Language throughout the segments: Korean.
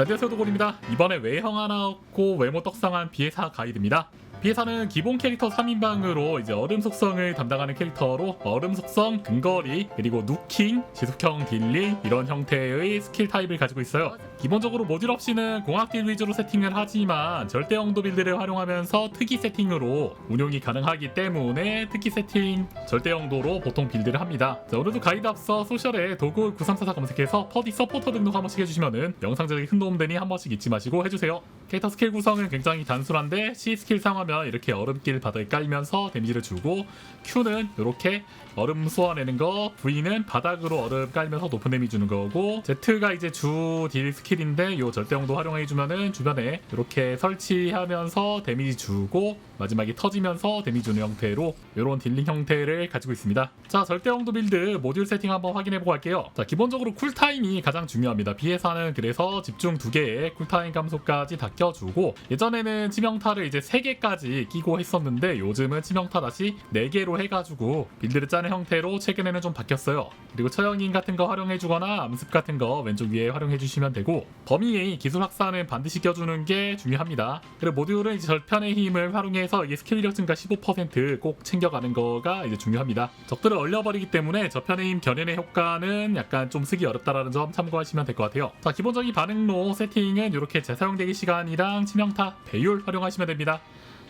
자, 안녕하세요, 도골입니다. 이번에 외형 하나 없고 외모 떡상한 비에사 가이드입니다. 비에사는 기본 캐릭터 3인방으로 이제 얼음 속성을 담당하는 캐릭터로 얼음 속성, 근거리, 그리고 누킹, 지속형 딜링 이런 형태의 스킬 타입을 가지고 있어요. 기본적으로 모듈 없이는 공학 딜 위주로 세팅을 하지만 절대 영도 빌드를 활용하면서 특이 세팅으로 운용이 가능하기 때문에 특기 세팅 절대 영도로 보통 빌드를 합니다. 자, 오늘도 가이드 앞서 소셜에 도구 9344 검색해서 퍼디 서포터 등록 한 번씩 해주시면은 영상 제작에 큰 도움 되니 한 번씩 잊지 마시고 해주세요. 캐릭터 스킬 구성은 굉장히 단순한데 C 스킬 사용하면 이렇게 얼음길 바닥에 깔면서 데미지를 주고, Q는 이렇게 얼음 쏘아내는 거, V는 바닥으로 얼음 깔면서 높은 데미지 주는 거고, Z가 이제 주 딜 스킬인데 요 절대영도 활용해주면은 주변에 이렇게 설치하면서 데미지 주고 마지막에 터지면서 데미지 주는 형태로 이런 딜링 형태를 가지고 있습니다. 자, 절대영도 빌드 모듈 세팅 한번 확인해보고 할게요. 자, 기본적으로 쿨타임이 가장 중요합니다. 비에사는 그래서 집중 2개에 쿨타임 감소까지 다 껴주고, 예전에는 치명타를 이제 3개까지 끼고 했었는데 요즘은 치명타 다시 4개로 해가지고 빌드를 짜는 형태로 최근에는 좀 바뀌었어요. 그리고 처형인 같은 거 활용해주거나 암습 같은 거 왼쪽 위에 활용해주시면 되고, 범위의 기술 확산은 반드시 껴주는 게 중요합니다. 그리고 모듈은 이제 절편의 힘을 활용해서 이게 스킬력 증가 15%꼭 챙겨가는 거가 이제 중요합니다. 적들을 얼려버리기 때문에 저편의 힘 견인의 효과는 약간 좀 쓰기 어렵다라는 점 참고하시면 될 것 같아요. 자, 기본적인 반응로 세팅은 이렇게 재사용되기 시간이랑 치명타, 배율 활용하시면 됩니다.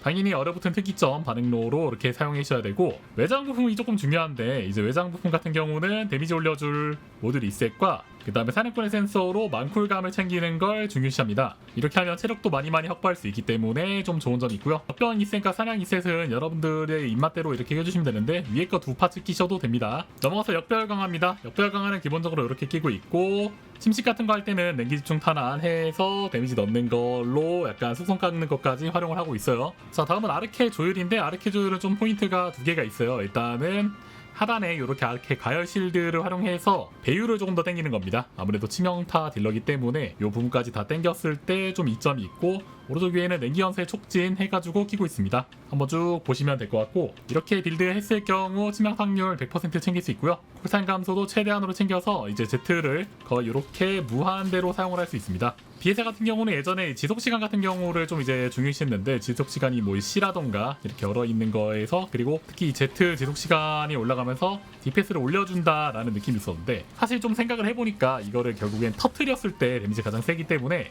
당연히 얼어붙은 특이점 반응로로 이렇게 사용해 주셔야 되고, 외장 부품이 조금 중요한데 이제 외장 부품 같은 경우는 데미지 올려줄 모듈 리셋과 그 다음에 사냥꾼의 센서로 만쿨감을 챙기는 걸 중요시합니다. 이렇게 하면 체력도 많이 확보할 수 있기 때문에 좀 좋은 점이 있고요. 역병 리셋과 사냥 리셋은 여러분들의 입맛대로 이렇게 해주시면 되는데 위에 거 2파츠 끼셔도 됩니다. 넘어가서 역별 강화입니다. 역별 강화는 기본적으로 이렇게 끼고 있고, 침식 같은 거 할 때는 냉기 집중 탄환해서 데미지 넣는 걸로 약간 속성 깎는 것까지 활용을 하고 있어요. 자, 다음은 아르케 조율인데 아르케 조율은 좀 포인트가 2개가 있어요. 일단은 하단에 이렇게 아르케 가열 실드를 활용해서 배율을 조금 더 땡기는 겁니다. 아무래도 치명타 딜러기 때문에 이 부분까지 다 땡겼을 때 좀 이점이 있고, 오른쪽 위에는 냉기 연쇄 촉진 해가지고 끼고 있습니다. 한번 쭉 보시면 될 것 같고, 이렇게 빌드 했을 경우 치명타 확률 100% 챙길 수 있고요. 쿨타임 감소도 최대한으로 챙겨서 이제 Z를 거의 이렇게 무한대로 사용을 할 수 있습니다. 비에사 같은 경우는 예전에 지속시간 같은 경우를 좀 이제 중요시했는데, 지속시간이 뭐 C라던가 이렇게 얼어 있는 거에서, 그리고 특히 Z 지속시간이 올라가면서 DPS를 올려준다라는 느낌이 있었는데, 사실 좀 생각을 해보니까 이거를 결국엔 터트렸을 때 데미지 가장 세기 때문에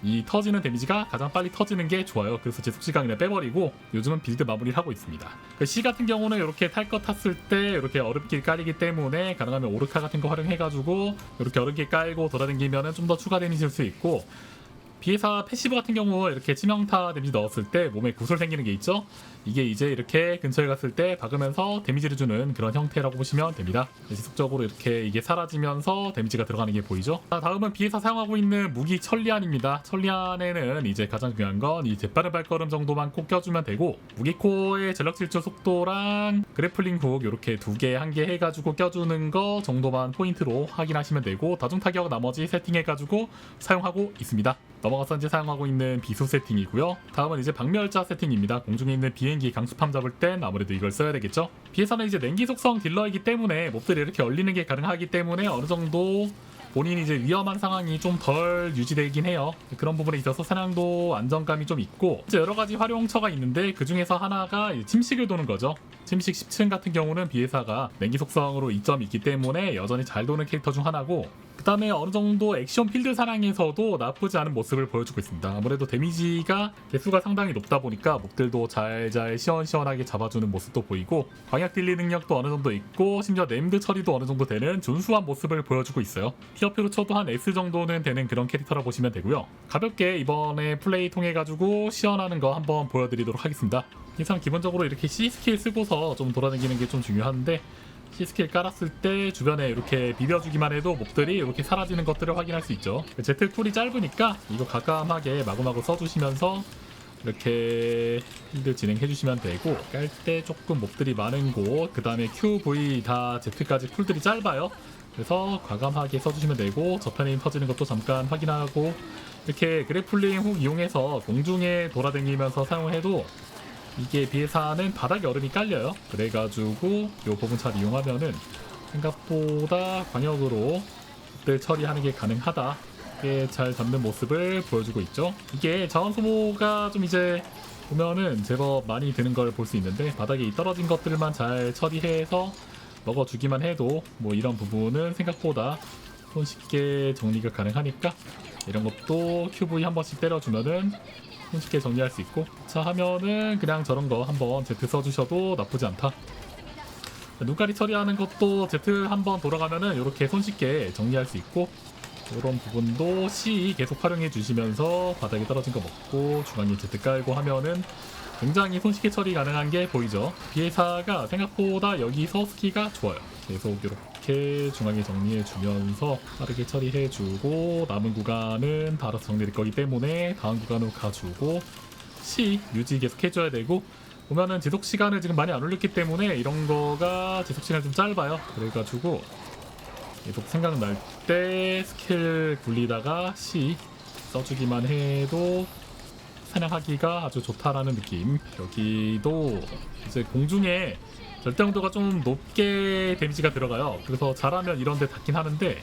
이 터지는 데미지가 가장 빨리 터지는 게 좋아요. 그래서 지속시간 그냥 빼버리고 요즘은 빌드 마무리를 하고 있습니다. 그 C 같은 경우는 이렇게 탈 거 탔을 때 이렇게 얼음길 깔리기 때문에 가능하면 오르카 같은 거 활용해가지고 이렇게 얼음길 깔고 돌아다니면은 좀 더 추가 데미지 줄 수 있고, 비에사 패시브 같은 경우 이렇게 치명타 데미지 넣었을 때 몸에 구슬 생기는 게 있죠. 이게 이제 이렇게 근처에 갔을 때 박으면서 데미지를 주는 그런 형태라고 보시면 됩니다. 지속적으로 이렇게 이게 사라지면서 데미지가 들어가는 게 보이죠. 자, 다음은 비에사 사용하고 있는 무기 천리안입니다. 천리안에는 이제 가장 중요한 건 이 재빠른 발걸음 정도만 꼭 껴주면 되고, 무기코어의 전력 질주 속도랑 그래플링 훅 이렇게 2개, 1개 해가지고 껴주는 거 정도만 포인트로 확인하시면 되고, 다중 타격 나머지 세팅해가지고 사용하고 있습니다. 넘어가서 이제 사용하고 있는 비수 세팅이고요. 다음은 이제 박멸자 세팅입니다. 공중에 있는 비행기 강수팜 잡을 땐 아무래도 이걸 써야 되겠죠. 비에서는 이제 냉기 속성 딜러이기 때문에 몹들이 이렇게 얼리는 게 가능하기 때문에 어느 정도 본인이 이제 위험한 상황이 좀 덜 유지되긴 해요. 그런 부분에 있어서 사냥도 안정감이 좀 있고, 이제 여러 가지 활용처가 있는데 그 중에서 하나가 침식을 도는 거죠. 침식 10층 같은 경우는 비에사가 냉기 속성으로 이점이 있기 때문에 여전히 잘 도는 캐릭터 중 하나고, 그 다음에 어느 정도 액션 필드 사냥에서도 나쁘지 않은 모습을 보여주고 있습니다. 아무래도 데미지가 개수가 상당히 높다 보니까 몹들도 잘 시원시원하게 잡아주는 모습도 보이고, 광역 딜리 능력도 어느 정도 있고, 심지어 네임드 처리도 어느 정도 되는 준수한 모습을 보여주고 있어요. 피어표로 쳐도 한 S 정도는 되는 그런 캐릭터라 보시면 되고요. 가볍게 이번에 플레이 통해 가지고 시연하는 거 한번 보여드리도록 하겠습니다. 이상 기본적으로 이렇게 C 스킬 쓰고서 좀 돌아다니는 게 좀 중요한데, C 스킬 깔았을 때 주변에 이렇게 비벼주기만 해도 몹들이 이렇게 사라지는 것들을 확인할 수 있죠. Z 쿨이 짧으니까 이거 가감하게 마구마구 써주시면서 이렇게 필드 진행해 주시면 되고, 깔 때 조금 몹들이 많은 곳, 그 다음에 Q, V 다 Z까지 쿨들이 짧아요. 그래서 과감하게 써주시면 되고, 저편에 힘 터지는 것도 잠깐 확인하고, 이렇게 그래플링 훅 이용해서 공중에 돌아다니면서 사용해도 이게 비에사는 바닥에 얼음이 깔려요. 그래가지고 이 부분 잘 이용하면은 생각보다 광역으로 들 처리하는 게 가능하다 이게 잘 잡는 모습을 보여주고 있죠. 이게 자원 소모가 좀 이제 보면은 제법 많이 드는 걸 볼 수 있는데, 바닥에 이 떨어진 것들만 잘 처리해서 먹어주기만 해도 뭐 이런 부분은 생각보다 손쉽게 정리가 가능하니까, 이런 것도 QV 한 번씩 때려주면은 손쉽게 정리할 수 있고, 자 하면은 그냥 저런 거 한번 Z 써주셔도 나쁘지 않다. 눈가리 처리하는 것도 Z 한번 돌아가면은 이렇게 손쉽게 정리할 수 있고, 이런 부분도 C 계속 활용해 주시면서 바닥에 떨어진 거 먹고 중앙에 Z 깔고 하면은 굉장히 손쉽게 처리 가능한 게 보이죠. 비에사가 생각보다 여기서 스키가 좋아요. 계속 이렇게 중앙에 정리해 주면서 빠르게 처리해 주고, 남은 구간은 다 알아서 정리될 거기 때문에 다음 구간으로 가주고, C 유지 계속 해줘야 되고, 보면은 지속 시간을 지금 많이 안 올렸기 때문에 이런 거가 지속 시간이 좀 짧아요. 그래가지고 계속 생각날 때 스킬 굴리다가 C 써주기만 해도 사냥하기가 아주 좋다라는 느낌. 여기도 이제 공중에 절대온도가 좀 높게 데미지가 들어가요. 그래서 잘하면 이런 데 닿긴 하는데,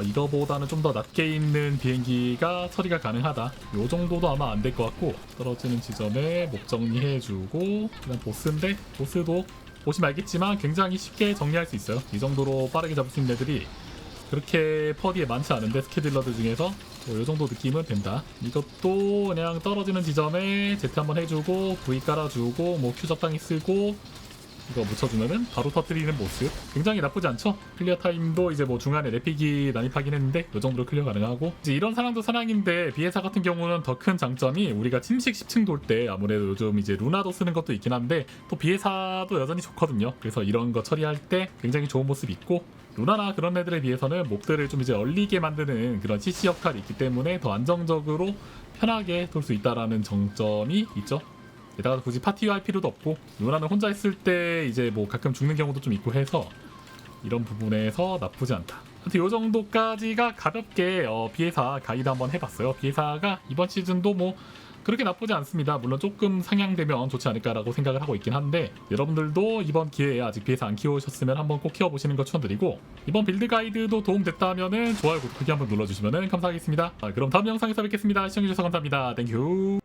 이거보다는 좀 더 낮게 있는 비행기가 처리가 가능하다. 요 정도도 아마 안 될 것 같고, 떨어지는 지점에 목 정리해주고, 그냥 보스인데, 보스도 보시면 알겠지만 굉장히 쉽게 정리할 수 있어요. 이 정도로 빠르게 잡을 수 있는 애들이 그렇게 퍼디에 많지 않은데, 스케딜러들 중에서 요 정도 느낌은 된다. 이것도 그냥 떨어지는 지점에 Z 한번 해주고, V 깔아주고, 뭐 Q 적당히 쓰고, 이거 묻혀주면은 바로 터뜨리는 모습, 굉장히 나쁘지 않죠? 클리어 타임도 이제 뭐 중간에 레픽이 난입하긴 했는데 이 정도로 클리어 가능하고, 이제 이런 사냥도 사냥인데 비에사 같은 경우는 더 큰 장점이, 우리가 침식 10층 돌 때 아무래도 요즘 이제 루나도 쓰는 것도 있긴 한데 또 비에사도 여전히 좋거든요. 그래서 이런 거 처리할 때 굉장히 좋은 모습이 있고, 루나나 그런 애들에 비해서는 몹들을 좀 이제 얼리게 만드는 그런 CC 역할이 있기 때문에 더 안정적으로 편하게 돌 수 있다라는 장점이 있죠. 게다가 굳이 파티와 할 필요도 없고, 루나는 혼자 있을 때 이제 뭐 가끔 죽는 경우도 좀 있고 해서 이런 부분에서 나쁘지 않다. 하여튼 요 정도까지가 가볍게 비에사 가이드 한번 해봤어요. 비에사가 이번 시즌도 뭐 그렇게 나쁘지 않습니다. 물론 조금 상향되면 좋지 않을까라고 생각을 하고 있긴 한데, 여러분들도 이번 기회에 아직 비에사 안 키우셨으면 한번 꼭 키워보시는 거 추천드리고, 이번 빌드 가이드도 도움됐다면은 좋아요, 구독하기 한번 눌러주시면 감사하겠습니다. 그럼 다음 영상에서 뵙겠습니다. 시청해주셔서 감사합니다. 땡큐.